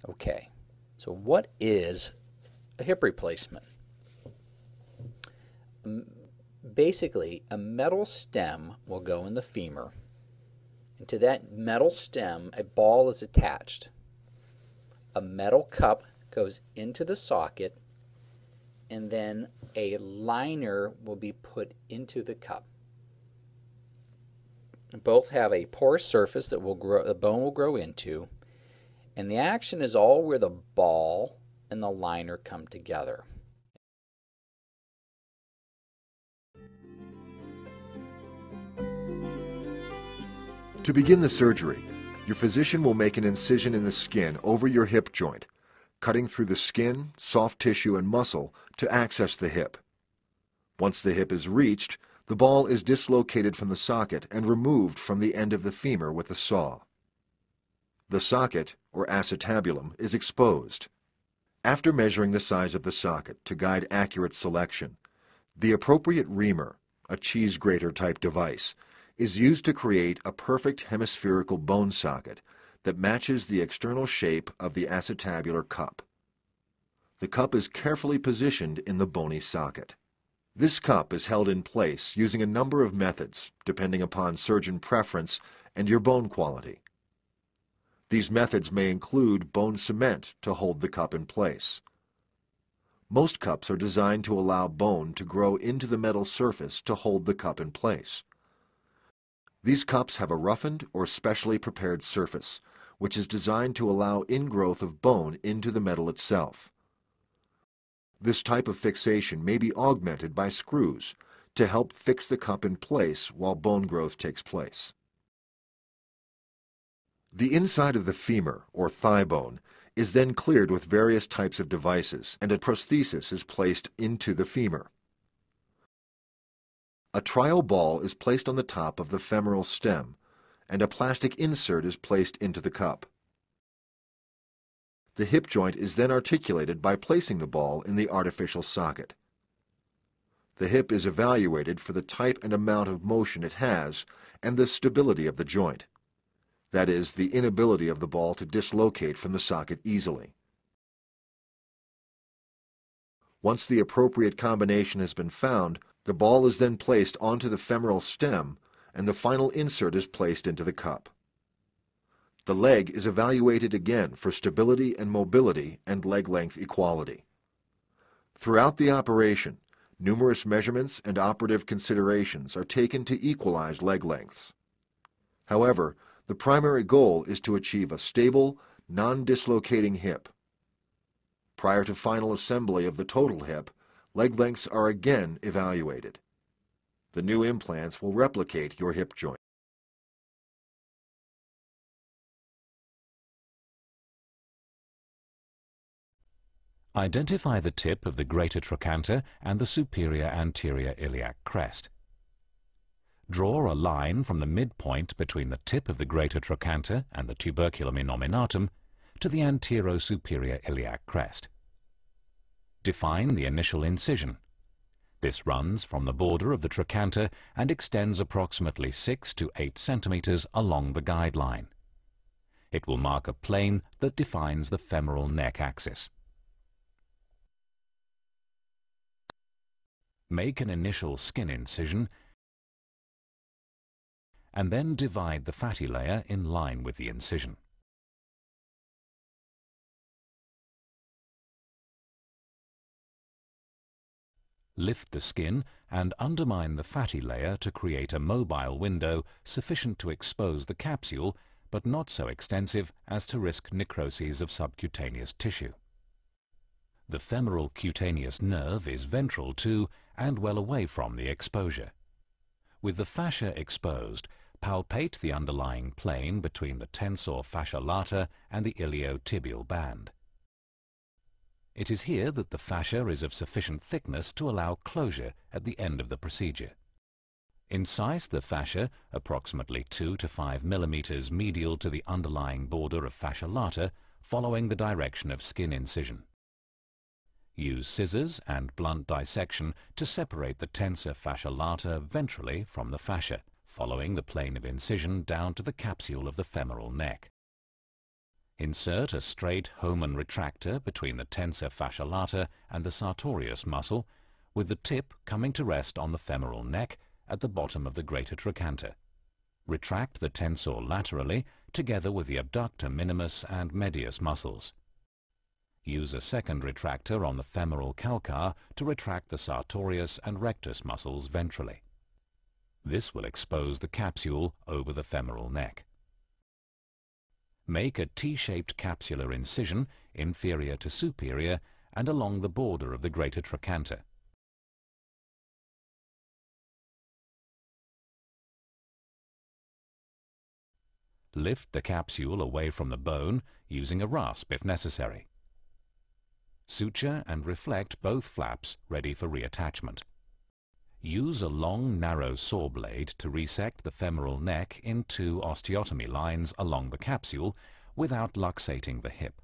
Okay, so what is a hip replacement? Basically, a metal stem will go in the femur, and to that metal stem, a ball is attached. A metal cup goes into the socket, and then a liner will be put into the cup. Both have a porous surface that the bone will grow into, and the action is all where the ball and the liner come together. To begin the surgery, your physician will make an incision in the skin over your hip joint, cutting through the skin, soft tissue, and muscle to access the hip. Once the hip is reached, the ball is dislocated from the socket and removed from the end of the femur with a saw. The socket, or acetabulum, is exposed. After measuring the size of the socket to guide accurate selection, the appropriate reamer, a cheese grater type device, is used to create a perfect hemispherical bone socket that matches the external shape of the acetabular cup. The cup is carefully positioned in the bony socket. This cup is held in place using a number of methods depending upon surgeon preference and your bone quality. These methods may include bone cement to hold the cup in place. Most cups are designed to allow bone to grow into the metal surface to hold the cup in place. These cups have a roughened or specially prepared surface, which is designed to allow ingrowth of bone into the metal itself. This type of fixation may be augmented by screws to help fix the cup in place while bone growth takes place. The inside of the femur, or thigh bone, is then cleared with various types of devices, and a prosthesis is placed into the femur. A trial ball is placed on the top of the femoral stem, and a plastic insert is placed into the cup. The hip joint is then articulated by placing the ball in the artificial socket. The hip is evaluated for the type and amount of motion it has and the stability of the joint. That is, the inability of the ball to dislocate from the socket easily. Once the appropriate combination has been found, the ball is then placed onto the femoral stem and the final insert is placed into the cup. The leg is evaluated again for stability and mobility and leg length equality. Throughout the operation, numerous measurements and operative considerations are taken to equalize leg lengths. However, the primary goal is to achieve a stable, non-dislocating hip. Prior to final assembly of the total hip, leg lengths are again evaluated. The new implants will replicate your hip joint. Identify the tip of the greater trochanter and the superior anterior iliac crest. Draw a line from the midpoint between the tip of the greater trochanter and the tuberculum innominatum to the antero-superior iliac crest. Define the initial incision. This runs from the border of the trochanter and extends approximately 6 to 8 centimeters along the guideline. It will mark a plane that defines the femoral neck axis. Make an initial skin incision and then divide the fatty layer in line with the incision. Lift the skin and undermine the fatty layer to create a mobile window sufficient to expose the capsule, but not so extensive as to risk necroses of subcutaneous tissue. The femoral cutaneous nerve is ventral to and well away from the exposure. With the fascia exposed, palpate the underlying plane between the tensor fascia lata and the iliotibial band. It is here that the fascia is of sufficient thickness to allow closure at the end of the procedure. Incise the fascia approximately 2 to 5 millimeters medial to the underlying border of fascia lata, following the direction of skin incision. Use scissors and blunt dissection to separate the tensor fascia lata ventrally from the fascia, following the plane of incision down to the capsule of the femoral neck. Insert a straight Hohmann retractor between the tensor fascia lata and the sartorius muscle, with the tip coming to rest on the femoral neck at the bottom of the greater trochanter. Retract the tensor laterally together with the abductor minimus and medius muscles. Use a second retractor on the femoral calcar to retract the sartorius and rectus muscles ventrally. This will expose the capsule over the femoral neck. Make a T-shaped capsular incision inferior to superior and along the border of the greater trochanter. Lift the capsule away from the bone, using a rasp if necessary. Suture and reflect both flaps ready for reattachment. Use a long, narrow saw blade to resect the femoral neck in 2 osteotomy lines along the capsule without luxating the hip.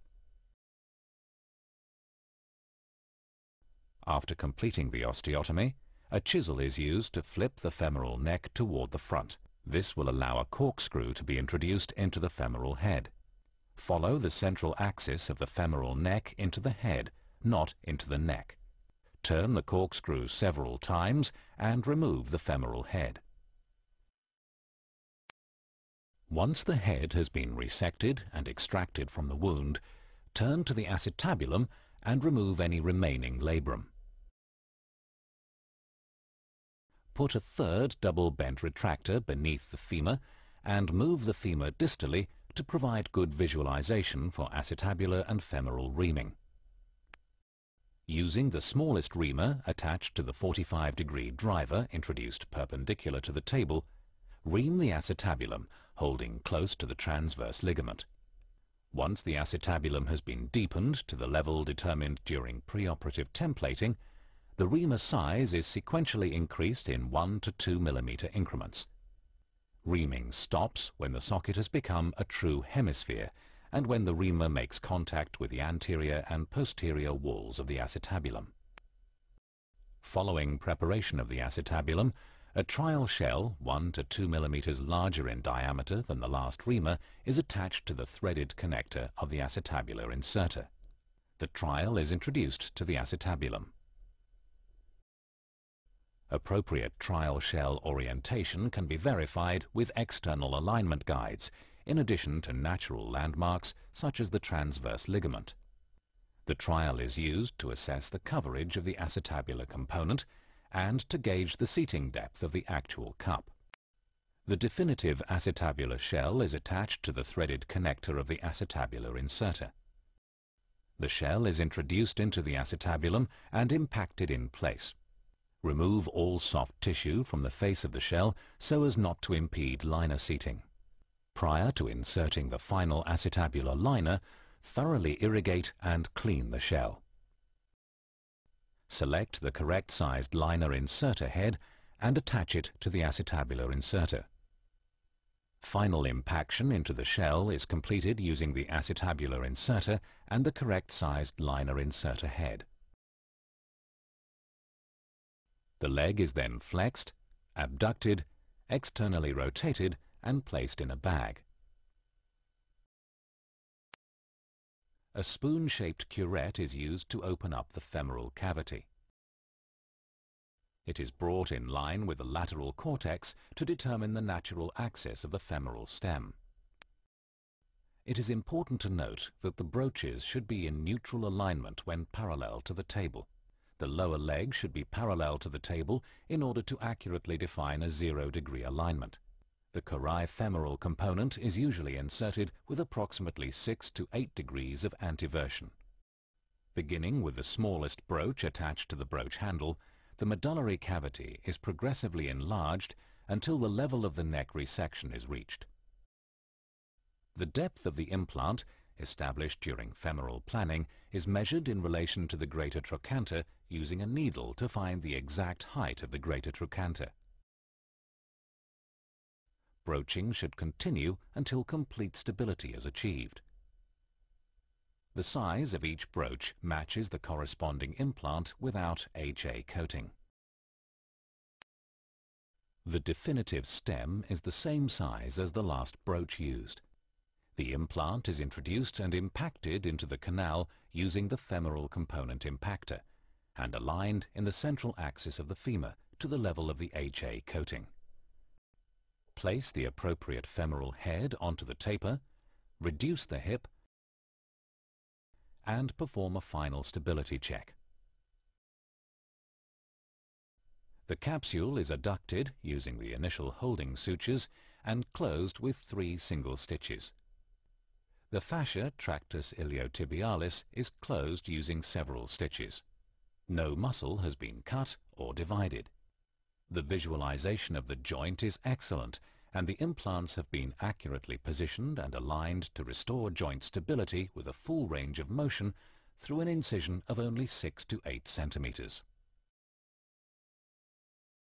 After completing the osteotomy, a chisel is used to flip the femoral neck toward the front. This will allow a corkscrew to be introduced into the femoral head. Follow the central axis of the femoral neck into the head, not into the neck. Turn the corkscrew several times and remove the femoral head. Once the head has been resected and extracted from the wound, turn to the acetabulum and remove any remaining labrum. Put a third double bent retractor beneath the femur and move the femur distally to provide good visualization for acetabular and femoral reaming. Using the smallest reamer attached to the 45-degree driver introduced perpendicular to the table, ream the acetabulum, holding close to the transverse ligament. Once the acetabulum has been deepened to the level determined during preoperative templating, the reamer size is sequentially increased in 1 to 2 mm increments. Reaming stops when the socket has become a true hemisphere and when the reamer makes contact with the anterior and posterior walls of the acetabulum. Following preparation of the acetabulum, a trial shell 1 to 2 mm larger in diameter than the last reamer is attached to the threaded connector of the acetabular inserter. The trial is introduced to the acetabulum. Appropriate trial shell orientation can be verified with external alignment guides, in addition to natural landmarks such as the transverse ligament. The trial is used to assess the coverage of the acetabular component and to gauge the seating depth of the actual cup. The definitive acetabular shell is attached to the threaded connector of the acetabular inserter. The shell is introduced into the acetabulum and impacted in place. Remove all soft tissue from the face of the shell so as not to impede liner seating. Prior to inserting the final acetabular liner, thoroughly irrigate and clean the shell. Select the correct sized liner inserter head and attach it to the acetabular inserter. Final impaction into the shell is completed using the acetabular inserter and the correct sized liner inserter head. The leg is then flexed, abducted, externally rotated and placed in a bag. A spoon-shaped curette is used to open up the femoral cavity. It is brought in line with the lateral cortex to determine the natural axis of the femoral stem. It is important to note that the broaches should be in neutral alignment when parallel to the table. The lower leg should be parallel to the table in order to accurately define a 0-degree alignment. The cori femoral component is usually inserted with approximately 6 to 8 degrees of antiversion. Beginning with the smallest broach attached to the broach handle, the medullary cavity is progressively enlarged until the level of the neck resection is reached. The depth of the implant, established during femoral planning, is measured in relation to the greater trochanter using a needle to find the exact height of the greater trochanter. Broaching should continue until complete stability is achieved. The size of each broach matches the corresponding implant without HA coating. The definitive stem is the same size as the last broach used. The implant is introduced and impacted into the canal using the femoral component impactor and aligned in the central axis of the femur to the level of the HA coating. Place the appropriate femoral head onto the taper, reduce the hip, and perform a final stability check. The capsule is adducted using the initial holding sutures and closed with 3 single stitches. The fascia tractus iliotibialis is closed using several stitches. No muscle has been cut or divided. The visualization of the joint is excellent, and the implants have been accurately positioned and aligned to restore joint stability with a full range of motion through an incision of only 6 to 8 centimeters.